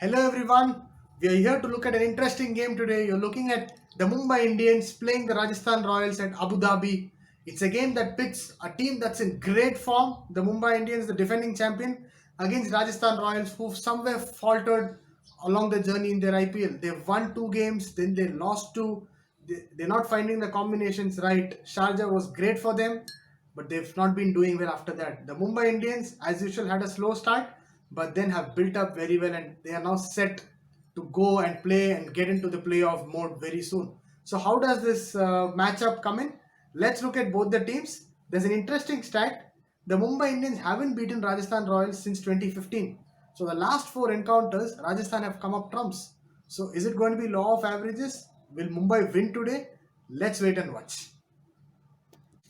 Hello everyone, we are here to look at an interesting game today. You're looking at the Mumbai Indians playing the Rajasthan Royals at Abu Dhabi. It's a game that pits a team that's in great form, the Mumbai Indians, the defending champion, against Rajasthan Royals who've somewhere faltered along the journey in their IPL. They've won two games, then they lost two. They're not finding the combinations right. Sharjah was great for them, but they've not been doing well after that. The Mumbai Indians, as usual, had a slow start, but then have built up very well and they are now set to go and play and get into the playoff mode very soon. So, how does this matchup come in? Let's look at both the teams. There's an interesting stat. The Mumbai Indians haven't beaten Rajasthan Royals since 2015. So, the last four encounters, Rajasthan have come up trumps. So, is it going to be law of averages? Will Mumbai win today? Let's wait and watch.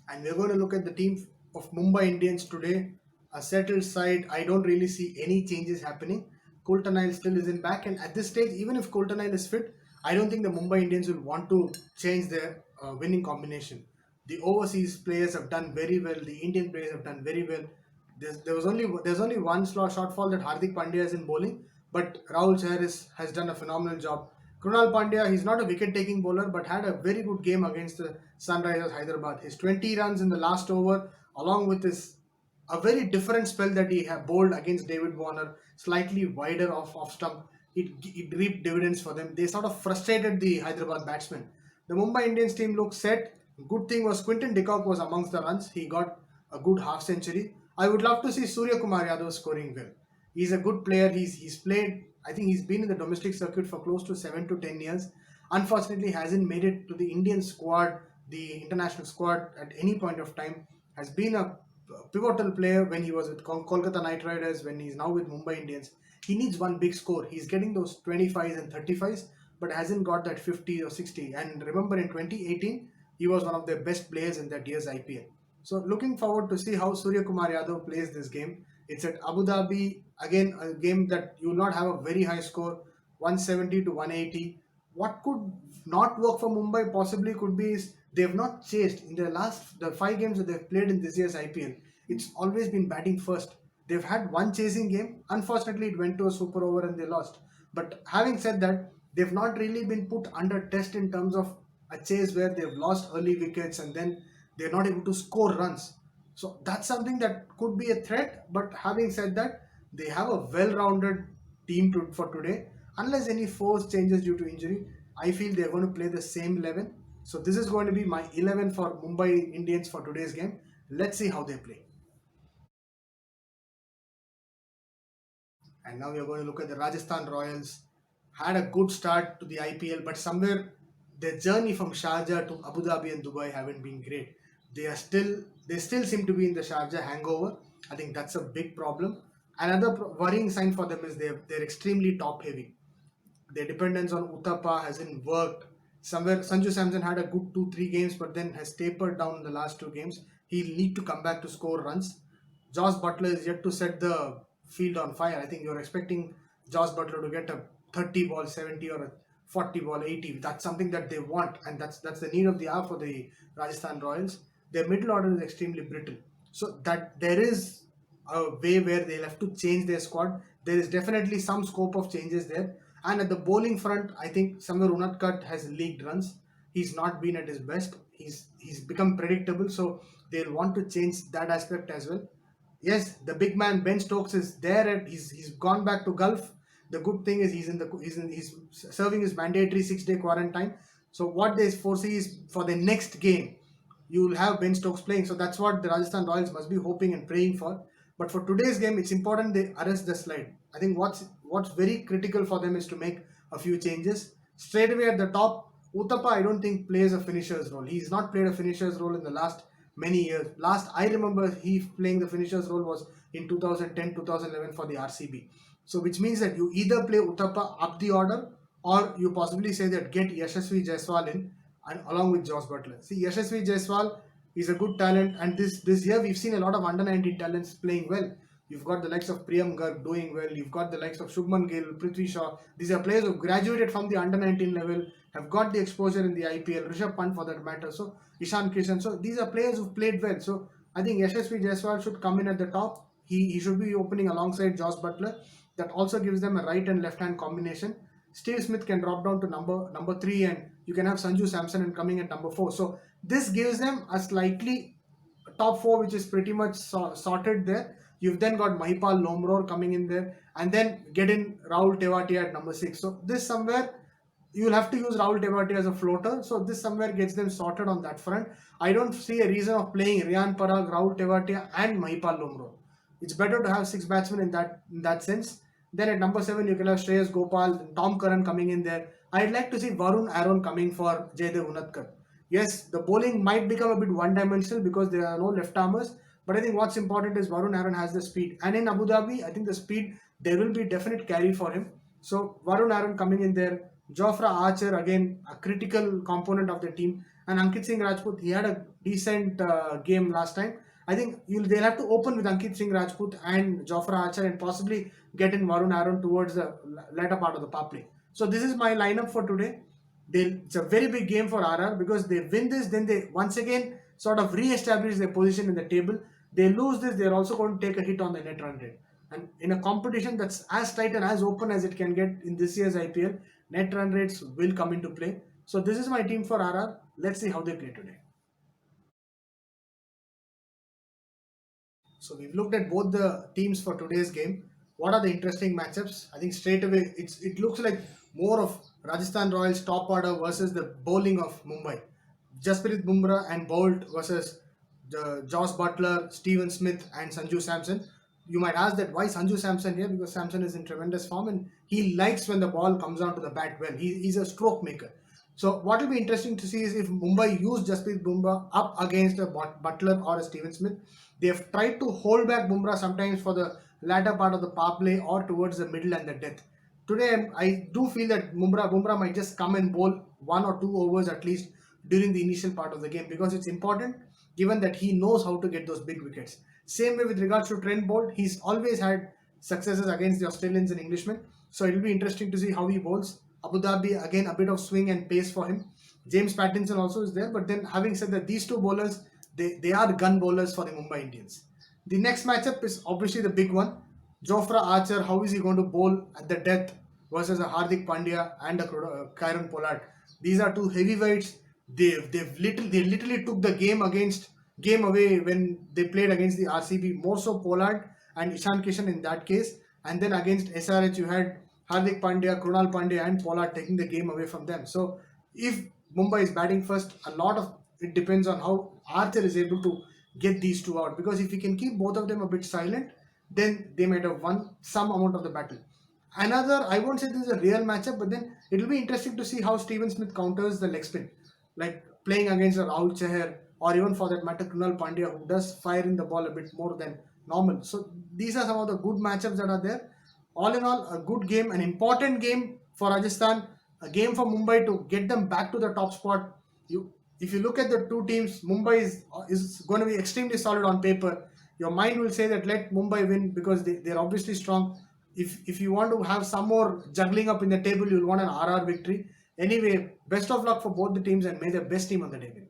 And we're going to look at the team of Mumbai Indians today. A settled side. I don't really see any changes happening. Coulter still isn't back, and at this stage, even if Coulter is fit, I don't think the Mumbai Indians will want to change their winning combination. The overseas players have done very well. The Indian players have done very well. There's only one shortfall that Hardik Pandya is in bowling, but Rahul Chahar has done a phenomenal job. Krunal Pandya, he's not a wicket-taking bowler, but had a very good game against the Sunrisers Hyderabad. His 20 runs in the last over, along with his a very different spell that he had bowled against David Warner, slightly wider off stump. It reaped dividends for them. They sort of frustrated the Hyderabad batsmen. The Mumbai Indians team looked set. Good thing was Quinton de Kock was amongst the runs. He got a good half century. I would love to see Surya Kumar Yadav scoring well. He's a good player. He's played. I think he's been in the domestic circuit for close to 7 to 10 years. Unfortunately, hasn't made it to the Indian squad, the international squad at any point of time. Has been a pivotal player when he was with Kolkata Knight Riders, when he's now with Mumbai Indians. He needs one big score. He's getting those 25s and 35s, but hasn't got that 50 or 60. And remember, in 2018, he was one of the best players in that year's IPL. So, looking forward to see how Surya Kumar Yadav plays this game. It's at Abu Dhabi, again, a game that you will not have a very high score, 170 to 180. What could not work for Mumbai possibly could be is they have not chased in the 5 games that they've played in this year's IPL. It's always been batting first. They've had one chasing game. Unfortunately, it went to a super over and they lost. But having said that, they've not really been put under test in terms of a chase where they've lost early wickets and then they're not able to score runs. So that's something that could be a threat. But having said that, they have a well-rounded team for today. Unless any force changes due to injury, I feel they're going to play the same 11. So this is going to be my 11 for Mumbai Indians for today's game. Let's see how they play. And now we are going to look at the Rajasthan Royals. Had a good start to the IPL, but somewhere their journey from Sharjah to Abu Dhabi and Dubai haven't been great. They still seem to be in the Sharjah hangover. I think that's a big problem. Another worrying sign for them is they're extremely top heavy. Their dependence on Uthappa hasn't worked. Somewhere Sanju Samson had a good 2 3 games, but then has tapered down in the last 2 games. He'll need to come back to score runs. Josh Butler is yet to set the field on fire. I think you're expecting Josh Butler to get a 30 ball 70 or a 40 ball 80. That's something that they want, and that's the need of the hour for the Rajasthan Royals. Their middle order is extremely brittle, so that there is a way where they'll have to change their squad. There is definitely some scope of changes there. And at the bowling front, I think Samir Unadkat has leaked runs. He's not been at his best. He's become predictable, so they'll want to change that aspect as well. Yes, the big man Ben Stokes is there. He's gone back to Gulf. The good thing is he's serving his mandatory 6 day quarantine. So what they foresee is for the next game, you will have Ben Stokes playing. So that's what the Rajasthan Royals must be hoping and praying for. But for today's game, it's important they arrest the slide. I think what's very critical for them is to make a few changes. Straight away at the top, Uthappa I don't think plays a finisher's role. He's not played a finisher's role in the last many years. Last I remember he playing the finisher's role was in 2010-2011 for the RCB. So which means that you either play Uthappa up the order or you possibly say that get Yashasvi Jaiswal in and along with Josh Butler. See, Yashasvi Jaiswal is a good talent, and this year we've seen a lot of under 19 talents playing well. You've got the likes of Priyam Garg doing well. You've got the likes of Shubman Gill, Prithvi Shaw. These are players who graduated from the under 19 level, have got the exposure in the IPL. Rishabh Pant for that matter. So Ishan Kishan. So these are players who've played well. So I think Yashasvi Jaiswal should come in at the top. He should be opening alongside Josh Butler. that also gives them a right and left hand combination. Steve Smith can drop down to number three, and you can have Sanju Samson and coming at number four. So this gives them a slightly top four, which is pretty much sorted there. You've then got Mahipal Lomror coming in there, and then get in Rahul Tewatia at number six. So this somewhere you'll have to use Rahul Tewatia as a floater. So this somewhere gets them sorted on that front. I don't see a reason of playing Riyan Parag, Rahul Tewatia, and Mahipal Lomror. It's better to have six batsmen in that sense. Then at number seven, you can have Shreyas Gopal, Tom Curran coming in there. I'd like to see Varun Aaron coming for Jaydev Unatkar. Yes, the bowling might become a bit one-dimensional because there are no left-armers. But I think what's important is Varun Aaron has the speed. And in Abu Dhabi, I think the speed, there will be definite carry for him. So Varun Aaron coming in there. Jofra Archer, again, a critical component of the team. And Ankit Singh Rajput, he had a decent game last time. I think they'll have to open with Ankit Singh Rajput and Jofra Archer and possibly get in Varun Aaron towards the latter part of the power play. So this is my lineup for today. It's a very big game for RR because they win this, then they once again sort of re-establish their position in the table. They lose this, they're also going to take a hit on the net run rate. And in a competition that's as tight and as open as it can get in this year's IPL, net run rates will come into play. So this is my team for RR. Let's see how they play today. So we've looked at both the teams for today's game. What are the interesting matchups? I think straight away it looks like more of Rajasthan Royals top order versus the bowling of Mumbai. Jasprit Bumrah and Bolt versus Josh Butler, Steven Smith and Sanju Samson. You might ask that why Sanju Samson here, because Samson is in tremendous form and he likes when the ball comes onto the bat well. He's a stroke maker. So what will be interesting to see is if Mumbai use Jasprit Bumrah up against a Butler or a Steven Smith. They have tried to hold back Bumrah sometimes for the latter part of the power play or towards the middle and the death. Today, I do feel that Bumrah might just come and bowl one or two overs at least during the initial part of the game because it's important given that he knows how to get those big wickets. Same way with regards to Trent Bolt, he's always had successes against the Australians and Englishmen. So it will be interesting to see how he bowls. Abu Dhabi, again, a bit of swing and pace for him. James Pattinson also is there. But then having said that, these two bowlers, they are gun bowlers for the Mumbai Indians. The next matchup is obviously the big one. Jofra Archer, how is he going to bowl at the death versus a Hardik Pandya and a Kieron Pollard? These are two heavyweights. They literally took the game away when they played against the RCB. More so Pollard and Ishan Kishan in that case. And then against SRH, you had Hardik Pandya, Krunal Pandya and Pollard taking the game away from them. So if Mumbai is batting first, a lot of it depends on how Archer is able to get these two out. Because if he can keep both of them a bit silent, then they might have won some amount of the battle. Another, I won't say this is a real matchup, but then it will be interesting to see how Steven Smith counters the leg spin. Like playing against a Rahul Chahar or even for that matter Krunal Pandya, who does fire in the ball a bit more than normal. So these are some of the good matchups that are there. All in all, a good game, an important game for Rajasthan, a game for Mumbai to get them back to the top spot. If you look at the two teams, Mumbai is going to be extremely solid on paper. Your mind will say that let Mumbai win because they're obviously strong. If you want to have some more juggling up in the table, you'll want an RR victory. Anyway, best of luck for both the teams and may the best team on the day win.